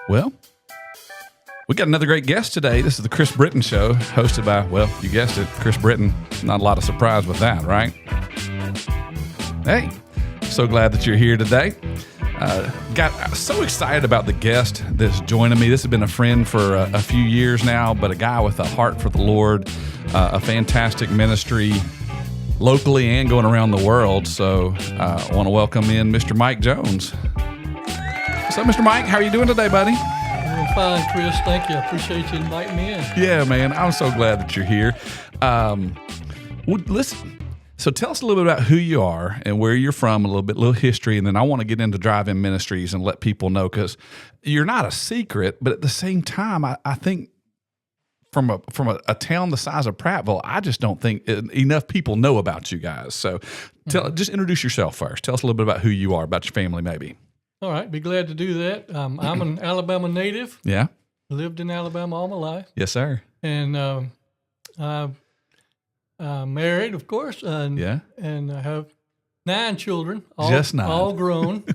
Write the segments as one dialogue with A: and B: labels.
A: Well, we got another great guest today. This is the Chris Britton Show, hosted by, well, you guessed it, Chris Britton. Not a lot of surprise with that, right? Hey, so glad that you're here today. Got so excited about the guest that's joining me. This has been a friend for a few years now, but a guy with a heart for the Lord, a fantastic ministry locally and going around the world. So I want to welcome in Mr. Mike Jones. What's up, Mr. Mike? How are you doing today, buddy?
B: I'm fine, Chris. Thank you. I appreciate you inviting me in.
A: Yeah, man. I'm so glad that you're here. Listen. So tell us a little bit about who you are and where you're from, a little history, and then I want to get into Drive-In Ministries and let people know, because you're not a secret, but at the same time, I think from a town the size of Prattville, I just don't think enough people know about you guys. So just introduce yourself first. Tell us a little bit about who you are, about your family maybe.
B: All right, be glad to do that. I'm an Alabama native.
A: Yeah.
B: Lived in Alabama all my life.
A: Yes, sir.
B: And married, of course. And I have 9 children,
A: Just 9.
B: all grown,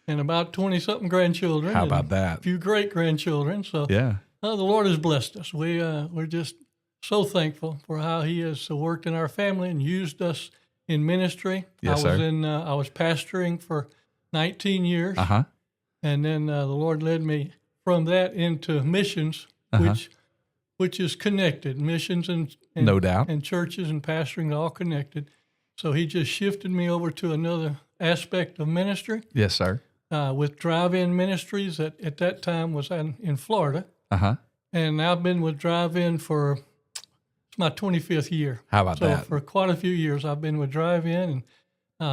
B: and about 20-something grandchildren.
A: How about that?
B: A few great-grandchildren. So
A: Yeah.
B: the Lord has blessed us. We're just so thankful for how He has worked in our family and used us in ministry.
A: Yes, sir.
B: I was pastoring for 19 years.
A: Uh-huh.
B: And then the Lord led me from that into missions, which is connected. Missions and
A: No doubt.
B: and churches and pastoring are all connected. So He just shifted me over to another aspect of ministry
A: Yes, sir.
B: with Drive-In Ministries that at that time was in Florida.
A: Uh-huh.
B: And I've been with Drive-In for it's my 25th year.
A: How about that?
B: So for quite a few years I've been with Drive-In, and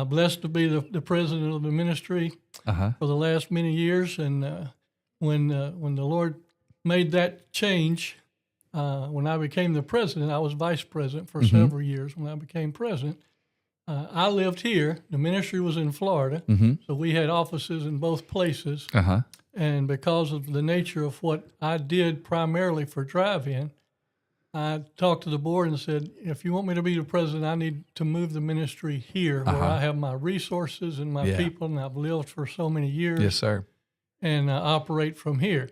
B: blessed to be the president of the ministry for the last many years. And when the Lord made that change, when I became the president, I was vice president for several years. When I became president, I lived here. The ministry was in Florida, so we had offices in both places. And because of the nature of what I did primarily for Drive-In, I talked to the board and said, if you want me to be the president, I need to move the ministry here where I have my resources and my people, and I've lived for so many years.
A: Yes, sir.
B: And operate from here.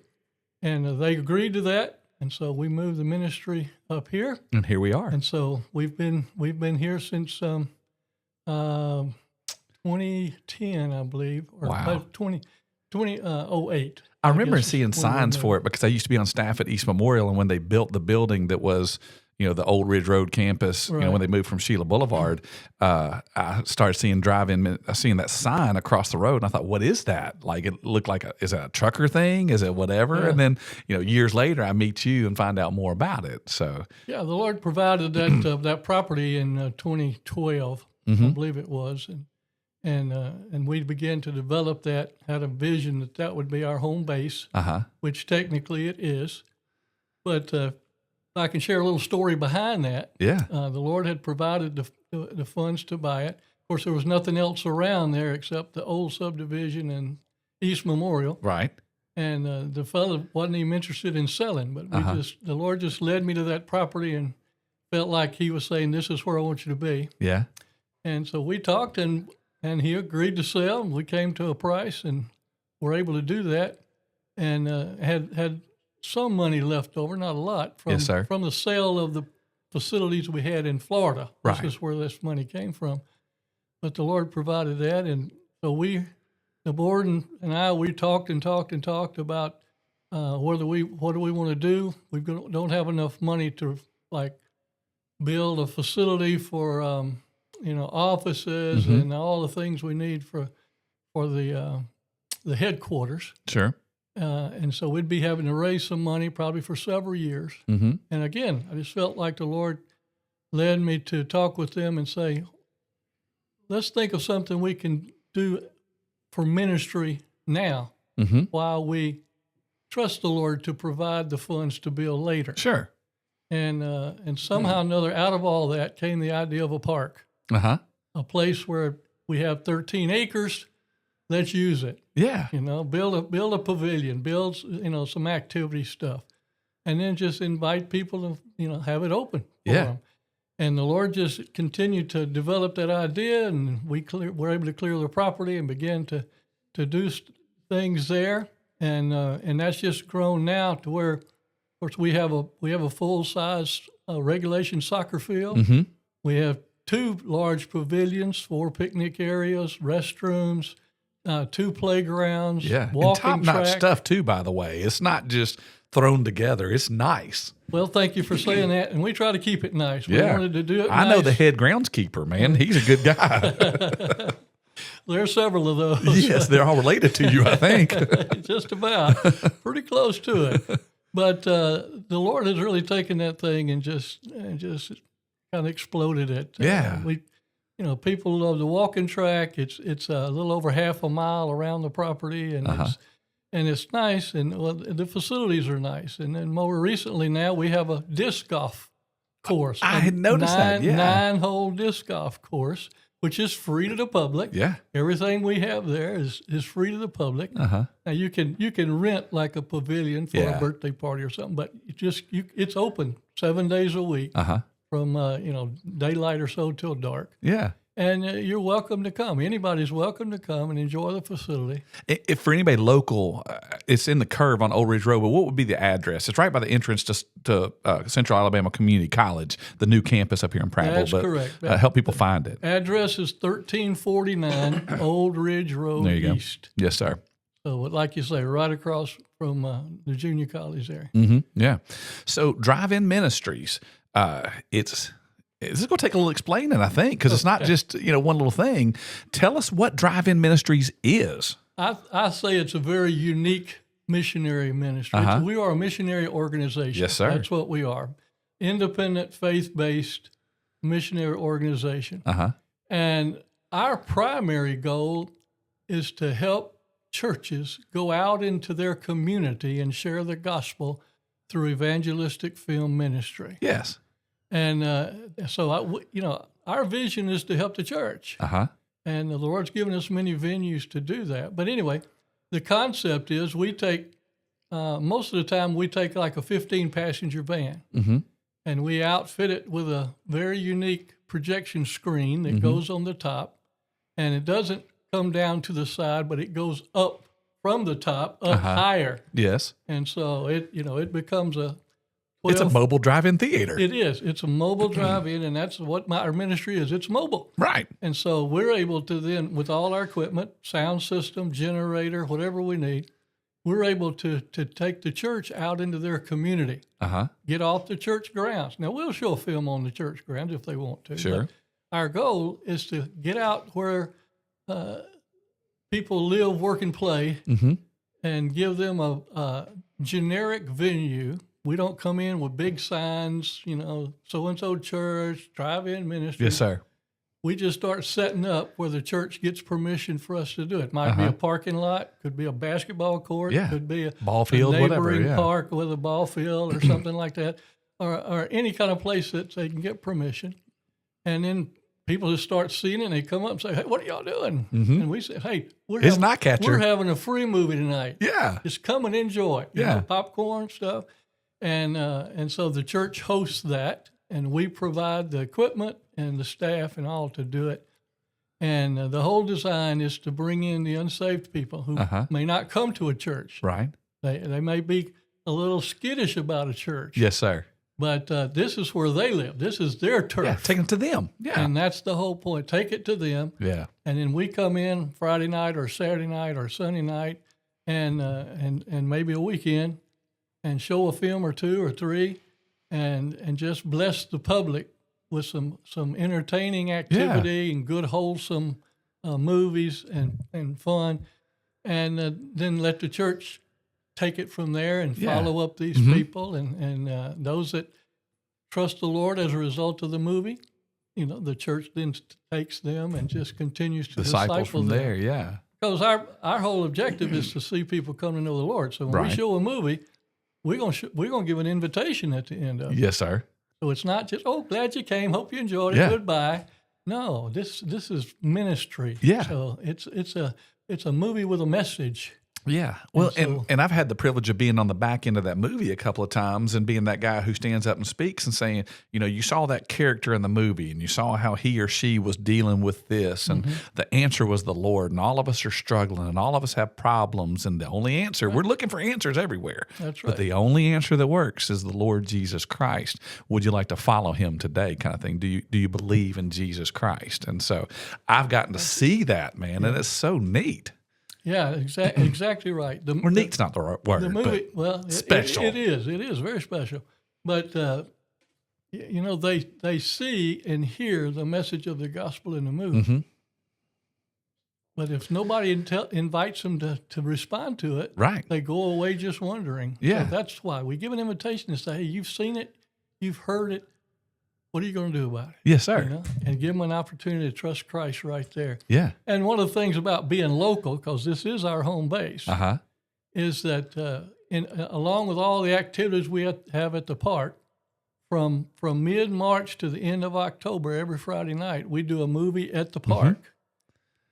B: And they agreed to that, and so we moved the ministry up here.
A: And here we are.
B: And so we've been here since 2010, I believe, or
A: Wow.
B: 2008.
A: I remember
B: guess
A: seeing
B: is when
A: signs
B: we
A: for it because I used to be on staff at East Memorial, and when they built the building that was, the Old Ridge Road campus,
B: Right.
A: when they moved from Sheila Boulevard, I started seeing seeing that sign across the road, and I thought, what is that? Like, it looked like is that a trucker thing? Is it whatever?
B: Yeah.
A: And then, years later, I meet you and find out more about it. So,
B: Yeah, the Lord provided that that property in 2012, I believe it was, and we began to develop that. Had a vision that would be our home base, which technically it is. But I can share a little story behind that.
A: yeah.
B: The Lord had provided the funds to buy it. Of course, there was nothing else around there except the old subdivision and East Memorial.
A: Right.
B: And the fellow wasn't even interested in selling, but the Lord just led me to that property and felt like He was saying, "This is where I want you to be."
A: Yeah.
B: And so we talked, and He agreed to sell. And we came to a price, and were able to do that, and had some money left over, not a lot, from
A: Yes, sir.
B: from the sale of the facilities we had in Florida.
A: Right.
B: This is where this money came from. But the Lord provided that, and so the board and I, we talked about what do we want to do. We don't have enough money to build a facility for offices and all the things we need for the headquarters.
A: Sure.
B: And so we'd be having to raise some money probably for several years. And again, I just felt like the Lord led me to talk with them and say, let's think of something we can do for ministry now while we trust the Lord to provide the funds to build later.
A: Sure.
B: And somehow or another, out of all that came the idea of a park, a place where we have 13 acres. Let's use it.
A: Yeah.
B: Build a pavilion, build some activity stuff, and then just invite people to have it open for them. And the Lord just continued to develop that idea, and were able to clear the property and begin to do things there. and that's just grown now to where, of course, we have a full size regulation soccer field.
A: Mm-hmm.
B: We have 2 large pavilions, 4 picnic areas, restrooms, 2 playgrounds,
A: Yeah, and
B: walking
A: top-notch
B: track.
A: stuff too. By the way, it's not just thrown together; it's nice.
B: Well, thank you for saying that, and we try to keep it nice. We
A: Yeah,
B: wanted to do it
A: I
B: nice.
A: know the head groundskeeper, man. He's a good guy.
B: There are several of those.
A: Yes, they're all related to you, I think.
B: Just about. Pretty close to it. But the Lord has really taken that thing and just kind of exploded it.
A: Yeah.
B: People love the walking track. It's a little over half a mile around the property, and it's nice, and the facilities are nice. And then more recently now, we have a disc golf course.
A: I had noticed that, yeah.
B: 9-hole disc golf course, which is free to the public.
A: Yeah.
B: Everything we have there is free to the public. Now you can rent like a pavilion for a birthday party or something, but it's open 7 days a week from daylight or so till dark.
A: Yeah.
B: And you're welcome to come. Anybody's welcome to come and enjoy the facility.
A: If for anybody local, it's in the curve on Old Ridge Road, but what would be the address? It's right by the entrance to Central Alabama Community College, the new campus up here in Prattville.
B: That's correct.
A: Help people find it.
B: Address is 1349 Old Ridge Road
A: There you
B: East.
A: go. Yes, sir.
B: So, like you say, right across from the junior college there.
A: Mm-hmm. Yeah. So, Drive-In Ministries, this is going to take a little explaining, I think, because it's not just one little thing. Tell us what Drive-In Ministries is.
B: I say it's a very unique missionary ministry. We are a missionary organization.
A: Yes, sir.
B: That's what we are. Independent, faith-based missionary organization. And our primary goal is to help churches go out into their community and share the gospel through evangelistic film ministry.
A: Yes.
B: And so, our vision is to help the church. And the Lord's given us many venues to do that. But anyway, the concept is we take, most of the time, we take like a 15-passenger van. And we outfit it with a very unique projection screen that goes on the top. And it doesn't come down to the side, but it goes up from the top, up higher.
A: Yes.
B: And so it becomes
A: it's a mobile drive-in theater.
B: It is. It's a mobile drive-in, and that's what our ministry is. It's mobile.
A: Right.
B: And so we're able to then, with all our equipment, sound system, generator, whatever we need, we're able to take the church out into their community, get off the church grounds. Now, we'll show a film on the church grounds if they want to.
A: Sure.
B: But our goal is to get out where people live, work, and play, and give them a generic venue. We don't come in with big signs, so-and-so church, drive-in ministry.
A: Yes, sir.
B: We just start setting up where the church gets permission for us to do it. Might be a parking lot, could be a basketball court, could be a
A: ball field,
B: neighboring park with a ball field or something like that, or any kind of place that they can get permission. And then people just start seeing it, and they come up and say, "Hey, what are y'all doing?" And we say, "Hey, we're having a free movie tonight.
A: Yeah,
B: just come and enjoy. Popcorn stuff." And so the church hosts that, and we provide the equipment and the staff and all to do it. And the whole design is to bring in the unsaved people who may not come to a church.
A: Right.
B: They may be a little skittish about a church.
A: Yes, sir.
B: But this is where they live. This is their turf.
A: Yeah, take it to them. Yeah.
B: And that's the whole point. Take it to them.
A: Yeah.
B: And then we come in Friday night or Saturday night or Sunday night and maybe a weekend and show a film or 2 or 3 and just bless the public with some entertaining activity and good, wholesome movies and fun. And then let the church take it from there and follow up these people and those that trust the Lord as a result of the movie. The church then takes them and just continues to disciple
A: from
B: them.
A: there, yeah.
B: Because our whole objective is to see people come to know the Lord. So when we show a movie, we're gonna give an invitation at the end of it.
A: Yes, sir.
B: So it's not just, glad you came, hope you enjoyed it, goodbye. No, this is ministry.
A: Yeah.
B: So it's a movie with a message.
A: Yeah. Well,
B: so-
A: and I've had the privilege of being on the back end of that movie a couple of times and being that guy who stands up and speaks and saying, you saw that character in the movie and you saw how he or she was dealing with this and the answer was the Lord, and all of us are struggling and all of us have problems, and the only answer, we're looking for answers everywhere.
B: That's right.
A: But the only answer that works is the Lord Jesus Christ. Would you like to follow him today, kind of thing? Do you believe in Jesus Christ? And so I've gotten to see that, man, and it's so neat.
B: Yeah, exactly right.
A: Neat's not the right word.
B: The movie,
A: but special.
B: It is very special. But they see and hear the message of the gospel in the movie.
A: Mm-hmm.
B: But if nobody invites them to respond to it,
A: right,
B: they go away just wondering.
A: Yeah,
B: so that's why we give an invitation to say, "Hey, you've seen it, you've heard it. What are you going to do about it?"
A: Yes, sir.
B: And give them an opportunity to trust Christ right there.
A: Yeah.
B: And one of the things about being local, because this is our home base, is that along with all the activities we have at the park, from mid-March to the end of October, every Friday night, we do a movie at the park.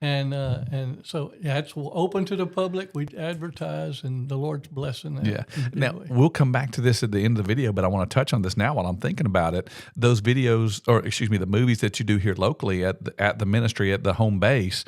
B: And so it's open to the public. We advertise, and the Lord's blessing that.
A: Yeah. Now, we'll come back to this at the end of the video, but I want to touch on this now while I'm thinking about it. Those videos, the movies that you do here locally at the ministry, at the home base,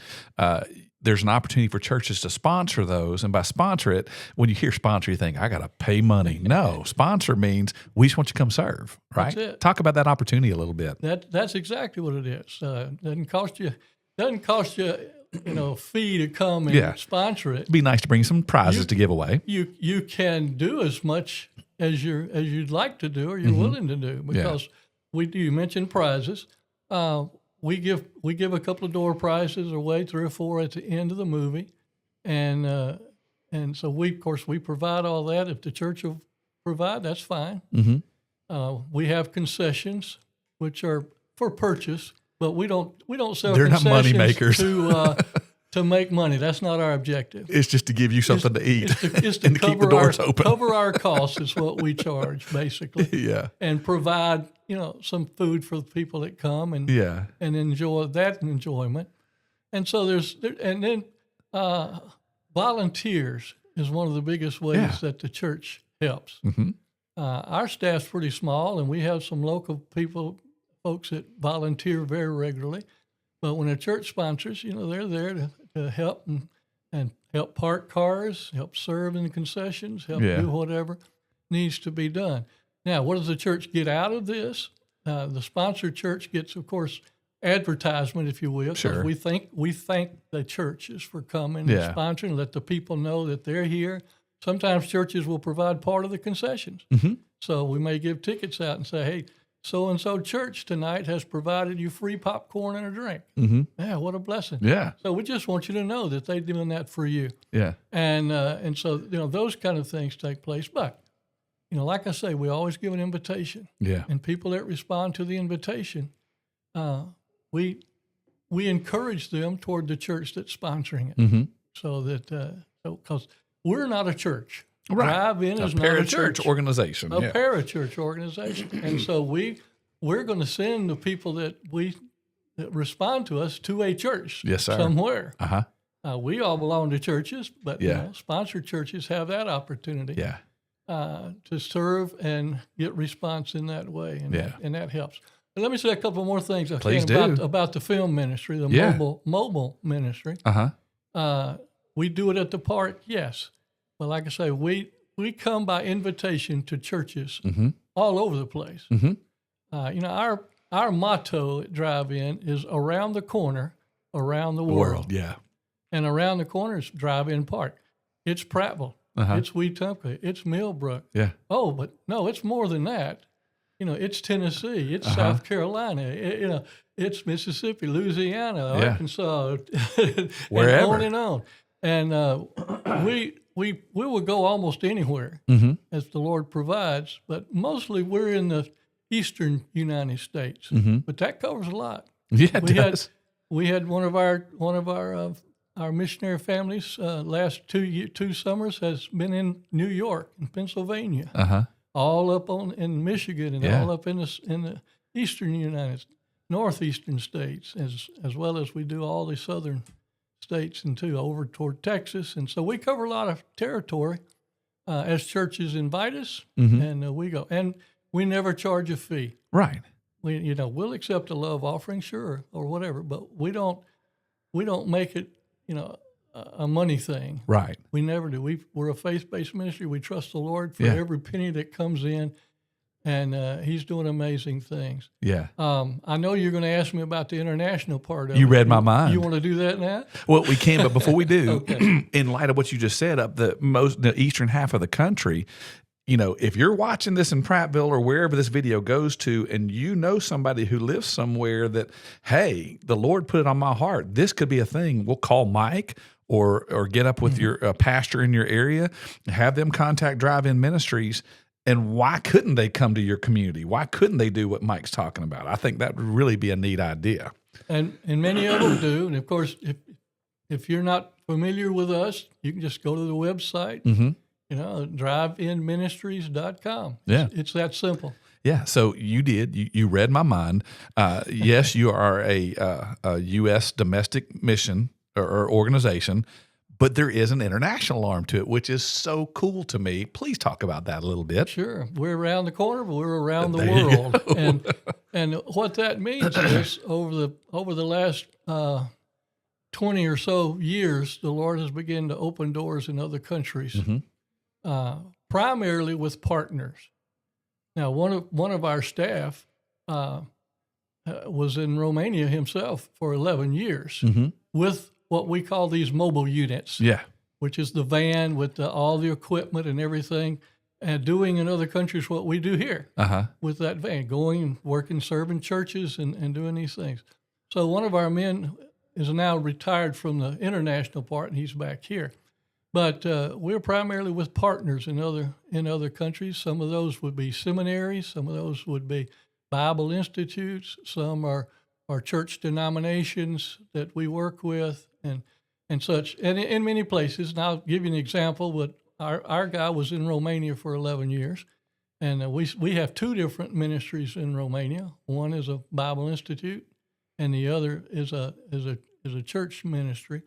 A: there's an opportunity for churches to sponsor those. And by sponsor it, when you hear sponsor, you think, I got to pay money. No, sponsor means we just want you to come serve, right?
B: That's it.
A: Talk about that opportunity a little bit.
B: That's exactly what it is. Doesn't cost you a fee to come and sponsor it.
A: It'd be nice to bring some prizes to give away.
B: You can do as much as you'd like to do or you're willing to do, because you mentioned prizes. We give a couple of door prizes away, 3 or 4 at the end of the movie, and so we provide all that. If the church will provide, that's fine. We have concessions, which are for purchase. But we don't sell
A: They're
B: concessions
A: not money makers.
B: to make money. That's not our objective.
A: It's just to give you something to eat
B: it's to
A: and to keep the doors open.
B: Cover our costs is what we charge, basically.
A: Yeah.
B: And provide, some food for the people that come and enjoy that enjoyment. And so then volunteers is one of the biggest ways that the church helps. Our staff's pretty small, and we have some local folks that volunteer very regularly. But when a church sponsors, they're there to help and help park cars, help serve in the concessions, help do whatever needs to be done. Now, what does the church get out of this? The sponsored church gets, of course, advertisement, if you will.
A: Sure.
B: We thank the churches for coming and sponsoring, let the people know that they're here. Sometimes churches will provide part of the concessions. So we may give tickets out and say, hey, so-and-so church tonight has provided you free popcorn and a drink. Yeah, what a blessing.
A: Yeah.
B: So we just want you to know that they're doing that for you.
A: Yeah.
B: And so, those kind of things take place. But, like I say, we always give an invitation.
A: Yeah.
B: And people that respond to the invitation, we encourage them toward the church that's sponsoring it. So that, because we're not a church.
A: Right.
B: Drive-in is not a church
A: organization.
B: A parachurch organization. And so we're going to send the people that respond to us to a church somewhere. We all belong to churches, but sponsored churches have that opportunity to serve and get response in that way, and that helps. But let me say a couple more things about the film ministry, the mobile ministry. We do it at the park, yes. But like I say, we come by invitation to churches all over the place. Our motto at Drive-In is around the corner, around the world.
A: Yeah.
B: And around the corner is Drive-In Park. It's Prattville. It's Wetumpka. It's Millbrook.
A: Yeah.
B: Oh, but no, it's more than that. It's Tennessee. It's South Carolina. It's Mississippi, Louisiana, Arkansas,
A: wherever.
B: And on and on. And we will go almost anywhere as the Lord provides, but mostly we're in the eastern United States. But that covers a lot.
A: Yeah, it does.
B: We had one of our missionary families last two summers has been in New York and Pennsylvania, all up in Michigan and all up in the eastern northeastern states, as well as we do all the southern states and two over toward Texas. And so we cover a lot of territory as churches invite us, and we go. And we never charge a fee.
A: Right.
B: We'll accept a love offering, sure, or whatever, but we don't make it, a money thing.
A: Right.
B: We never do. We're a faith-based ministry. We trust the Lord for
A: Yeah.
B: every penny that comes in, and He's doing amazing things.
A: Yeah.
B: I know you're going to ask me about the international part of it.
A: You read my mind.
B: You want to do that now?
A: Well, we can, but before we do,
B: Okay.
A: in light of what you just said, up the eastern half of the country, if you're watching this in Prattville or wherever this video goes to, and you know somebody who lives somewhere that, hey, the Lord put it on my heart, this could be a thing. We'll call Mike or get up with your pastor in your area, have them contact Drive-In Ministries. And why couldn't they come to your community? Why couldn't they do what Mike's talking about? I think that would really be a neat idea.
B: And many of them do. And of course, if you're not familiar with us, you can just go to the website. Driveinministries.com.
A: Yeah.
B: It's that simple.
A: Yeah. So you did. You read my mind. Yes, you are a U.S. domestic mission or organization, but there is an international arm to it, which is so cool to me. Please talk about that a little bit.
B: Sure. We're around the corner, but we're around the
A: There you
B: world.
A: go.
B: And what that means is over the last 20 or so years, the Lord has begun to open doors in other countries, primarily with partners. Now, one of our staff was in Romania himself for 11 years with what we call these mobile units.
A: Yeah.
B: Which is the van with all the equipment and everything, and doing in other countries what we do here with that van, going and working, serving churches and doing these things. So one of our men is now retired from the international part, and he's back here. But we're primarily with partners in other countries. Some of those would be seminaries. Some of those would be Bible institutes. Some are church denominations that we work with and such. And in many places, and I'll give you an example, but our guy was in Romania for 11 years. And we have two different ministries in Romania. One is a Bible institute, and the other is a church ministry.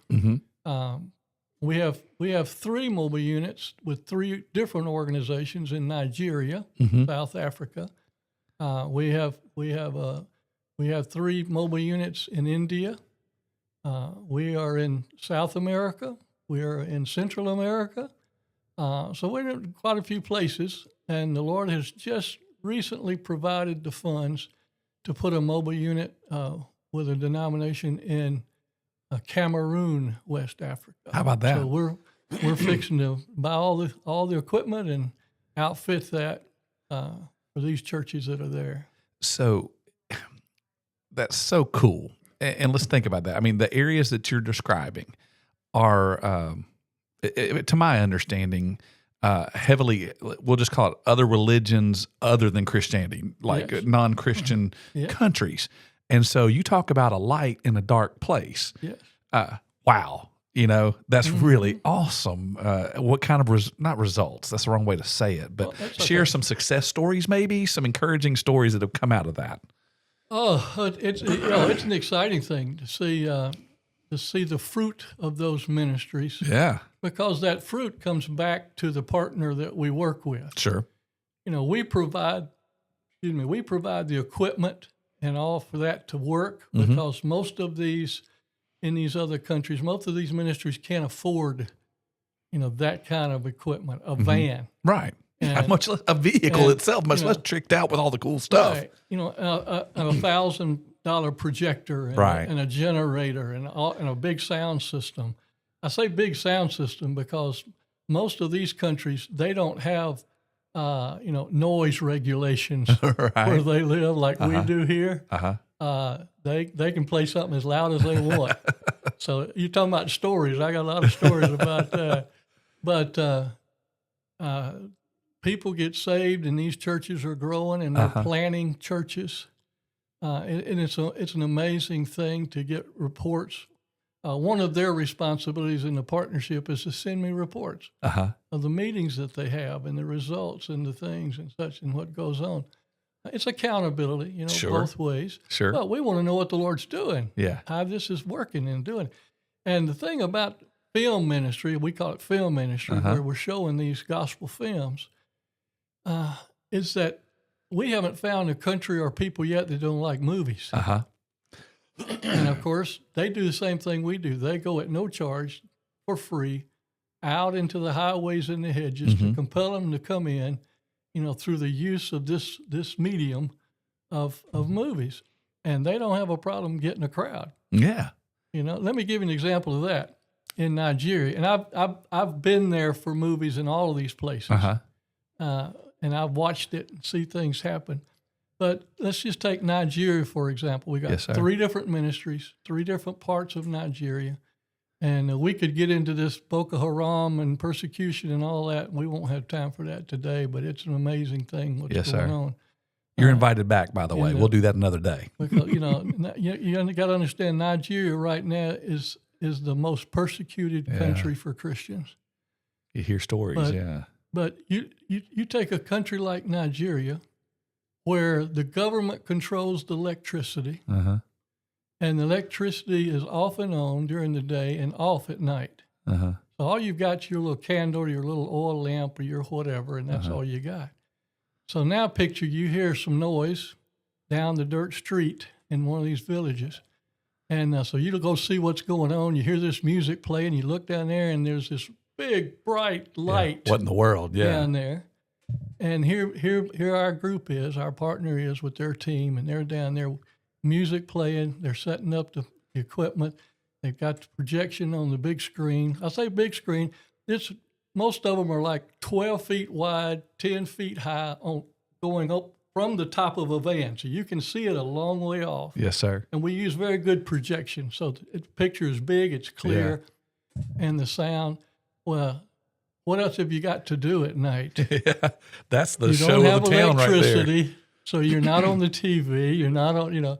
B: We have three mobile units with three different organizations in Nigeria, South Africa. We have three mobile units in India. We are in South America. We are in Central America. So we're in quite a few places, and the Lord has just recently provided the funds to put a mobile unit with a denomination in Cameroon, West Africa.
A: How about that?
B: So we're fixing to buy all the equipment and outfit that for these churches that are there.
A: So that's so cool. And let's think about that. I mean, the areas that you're describing are, to my understanding, heavily, we'll just call it other religions other than Christianity, like non-Christian countries. And so you talk about a light in a dark place.
B: Yes.
A: Wow. That's really awesome. What kind of, not results, that's the wrong way to say it, but share some success stories, maybe some encouraging stories that have come out of that.
B: Oh, it's an exciting thing to see the fruit of those ministries.
A: Yeah.
B: Because that fruit comes back to the partner that we work with.
A: Sure.
B: We provide the equipment and all for that to work, because most of these in these other countries, most of these ministries can't afford, that kind of equipment, a van.
A: Right. And, much less a vehicle itself, much less tricked out with all the cool stuff.
B: Right. A $1,000 projector and a generator and a big sound system. I say big sound system because most of these countries, they don't have, noise regulations where they live like we do here. They can play something as loud as they want. So you're talking about stories. I got a lot of stories about that. But people get saved, and these churches are growing, and they're planning churches. And it's an amazing thing to get reports. One of their responsibilities in the partnership is to send me reports of the meetings that they have and the results and the things and such and what goes on. It's accountability, both ways.
A: Sure.
B: But we want to know what the Lord's doing.
A: Yeah.
B: How this is working and doing. And the thing about film ministry, we call it film ministry, where we're showing these gospel films, is that we haven't found a country or people yet that don't like movies. And of course, they do the same thing we do. They go at no charge, for free, out into the highways and the hedges to compel them to come in, through the use of this Medium of movies. And they don't have a problem getting a crowd.
A: Yeah.
B: Let me give you an example of that in Nigeria. And I've been there for movies in all of these places. And I've watched it and see things happen. But let's just take Nigeria, for example. We got 3 different ministries, 3 different parts of Nigeria. And we could get into this Boko Haram and persecution and all that. We won't have time for that today, but it's an amazing thing what's going on.
A: You're invited back, by the way. We'll do that another day.
B: Because, you got to understand, Nigeria right now is the most persecuted country for Christians.
A: You hear stories,
B: But you take a country like Nigeria, where the government controls the electricity, and the electricity is off and on during the day and off at night. So all you've got is your little candle, or your little oil lamp, or your whatever, and that's all you got. So now picture you hear some noise down the dirt street in one of these villages. And so you go see what's going on. You hear this music playing. You look down there, and there's this big, bright light.
A: What in the world?
B: Down there. And here our group is, our partner is with their team, and they're down there, music playing. They're setting up the equipment. They've got the projection on the big screen. I say big screen. Most of them are like 12 feet wide, 10 feet high, going up from the top of a van. So you can see it a long way off.
A: Yes, sir.
B: And we use very good projection. So the picture is big, it's clear, and the sound. Well, what else have you got to do at night?
A: That's the show of the town right there. You don't have electricity,
B: so you're not on the TV. You're not on,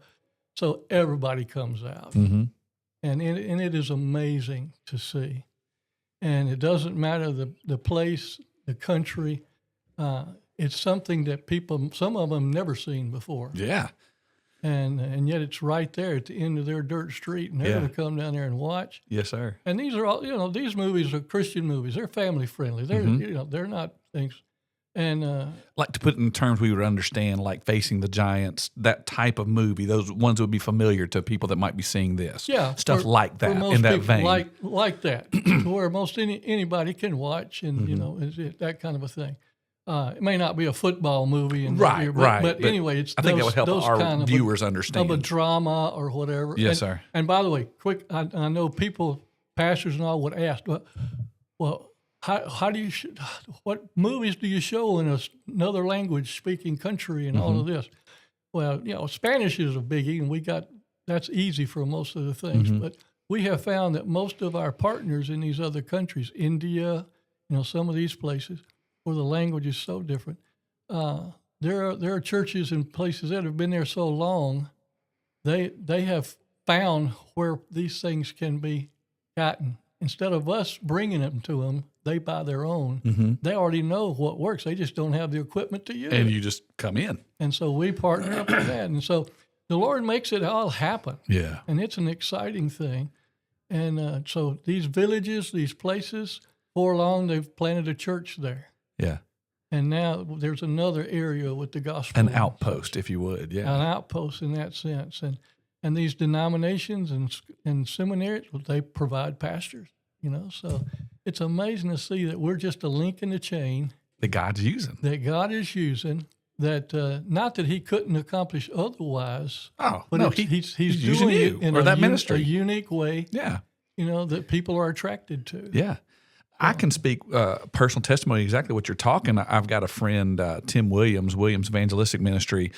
B: so everybody comes out. And it is amazing to see. And it doesn't matter the place, the country. It's something that some of them never seen before.
A: Yeah.
B: And yet it's right there at the end of their dirt street, and they're going to come down there and watch.
A: Yes, sir.
B: And these are all, these movies are Christian movies. They're family friendly. They're, they're not things. And
A: like, to put it in terms we would understand, like Facing the Giants, that type of movie, those ones would be familiar to people that might be seeing this.
B: Yeah,
A: stuff like that, in that vein.
B: Like that, where most anybody can watch, and that kind of a thing. It may not be a football movie, but anyway, it's
A: I think that would help our viewers understand
B: of a drama or whatever.
A: Yes, sir.
B: And by the way, I know pastors and all would ask, well, how do you what movies do you show in another language speaking country and all of this? Well, Spanish is a biggie, and that's easy for most of the things. But we have found that most of our partners in these other countries, India, some of these places, where the language is so different, there are churches and places that have been there so long, they have found where these things can be gotten. Instead of us bringing them to them, they buy their own. They already know what works. They just don't have the equipment to use it.
A: And you just come in.
B: And so we partner up with that. And so the Lord makes it all happen.
A: Yeah.
B: And it's an exciting thing. And so these villages, these places, before long, they've planted a church there.
A: Yeah.
B: And now there's another area with the gospel.
A: An outpost, if you would. Yeah.
B: An outpost in that sense. And these denominations and seminaries, they provide pastors. So it's amazing to see that we're just a link in the chain
A: that God's using.
B: That God is using. That not that He couldn't accomplish otherwise.
A: Oh,
B: but
A: no,
B: He's
A: using
B: doing
A: you
B: it in
A: or that ministry,
B: a unique way.
A: Yeah,
B: that people are attracted to.
A: Yeah. I can speak personal testimony, exactly what you're talking. I've got a friend, Tim Williams Evangelistic Ministry.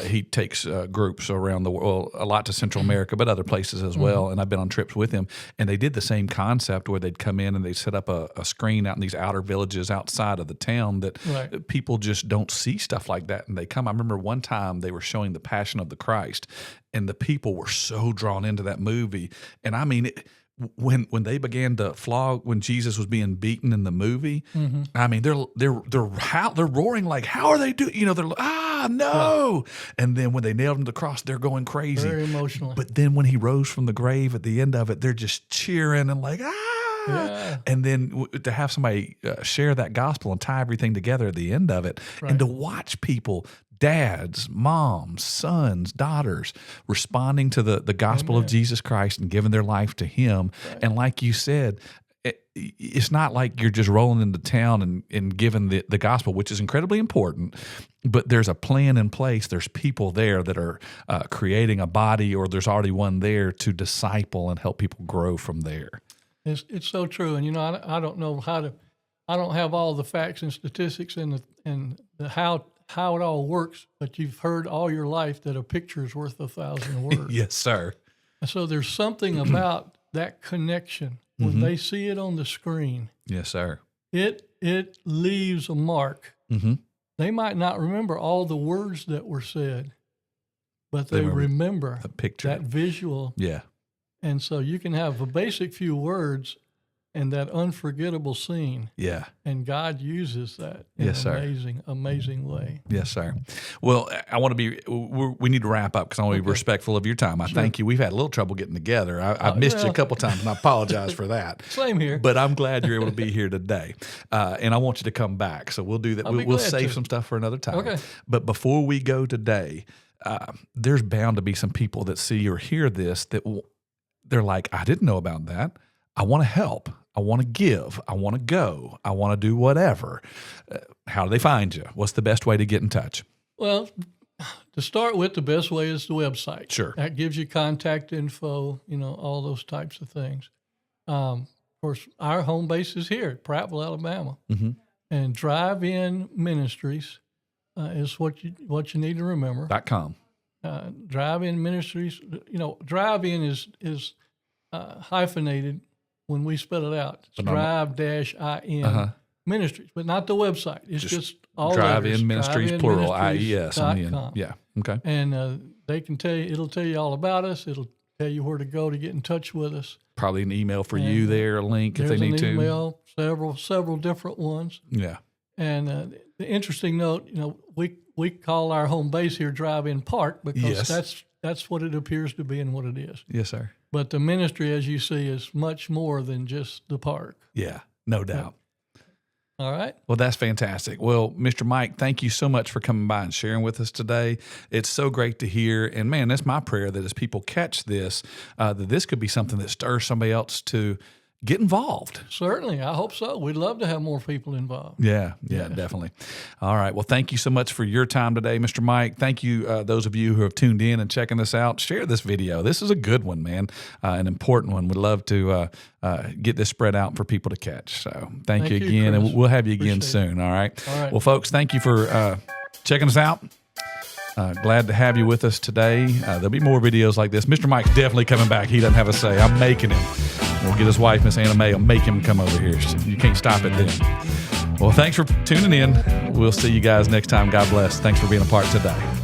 A: He takes groups around the world, a lot to Central America, but other places as well. And I've been on trips with him. And they did the same concept where they'd come in and they'd set up a screen out in these outer villages outside of the town that people just don't see stuff like that. And they come. I remember one time they were showing The Passion of the Christ, and the people were so drawn into that movie. And I mean, when they began to flog when Jesus was being beaten in the movie, I mean they're roaring like, how are they doing? You know, they're like, no. And then when they nailed him to the cross, they're going crazy,
B: very emotional.
A: But then when he rose from the grave at the end of it, they're just cheering and like, Yeah. And then to have somebody share that gospel and tie everything together at the end of it, and to watch people, dads, moms, sons, daughters, responding to the gospel of Jesus Christ and giving their life to him. And like you said, it's not like you're just rolling into town and giving the gospel, which is incredibly important, but there's a plan in place. There's people there that are creating a body, or there's already one there to disciple and help people grow from there.
B: It's so true. And, you know, I don't know I don't have all the facts and statistics and how it all works, but you've heard all your life that a picture is worth 1,000 words.
A: Yes, sir.
B: And so there's something about that connection when they see it on the screen.
A: Yes, sir.
B: It leaves a mark. They might not remember all the words that were said, but they remember
A: the picture,
B: that visual. Yeah. And so you can have a basic few words and that unforgettable scene. Yeah. And God uses that in an amazing way.
A: Yes, sir. Well, I want to we need to wrap up because I want to be respectful of your time. I thank you. We've had a little trouble getting together. I've missed you a couple times, and I apologize for that.
B: Same here.
A: But I'm glad you're able to be here today. And I want you to come back. So we'll do that. We'll save some stuff for another time. Okay. But before we go today, there's bound to be some people that see or hear this that they're like, I didn't know about that. I want to help. I want to give. I want to go. I want to do whatever. How do they find you? What's the best way to get in touch?
B: Well, to start with, the best way is the website.
A: Sure.
B: That gives you contact info, you know, all those types of things. Of course, our home base is here at Prattville, Alabama. And Drive-In Ministries is what you need to remember.
A: .com.
B: Drive-In Ministries, you know, Drive-In is hyphenated when we spell it out. It's Drive-In Ministries, but not the website. It's just all
A: Drive-In Ministries, plural, IES.
B: Yeah, okay. And it'll tell you all about us. It'll tell you where to go to get in touch with us.
A: Probably an email for you there, a link if they need to.
B: There's an email, several different ones.
A: Yeah.
B: And the interesting note, you know, we call our home base here Drive-In Park because that's what it appears to be and what it is.
A: Yes, sir.
B: But the ministry, as you see, is much more than just the park.
A: Yeah, no doubt.
B: All right.
A: Well, that's fantastic. Well, Mr. Mike, thank you so much for coming by and sharing with us today. It's so great to hear. And, man, that's my prayer that as people catch this, that this could be something that stirs somebody else to get involved.
B: Certainly. I hope so. We'd love to have more people involved.
A: Yeah, definitely. All right. Well, thank you so much for your time today, Mr. Mike. Thank you, those of you who have tuned in and checking this out. Share this video. This is a good one, man, an important one. We'd love to get this spread out for people to catch. So thank you again, Chris. And we'll have you again soon. All right. Well, folks, thank you for checking us out. Glad to have you with us today. There'll be more videos like this. Mr. Mike's definitely coming back. He doesn't have a say. I'm making him. We'll get his wife, Miss Anna Mae, will make him come over here. You can't stop it then. Well, thanks for tuning in. We'll see you guys next time. God bless. Thanks for being a part today.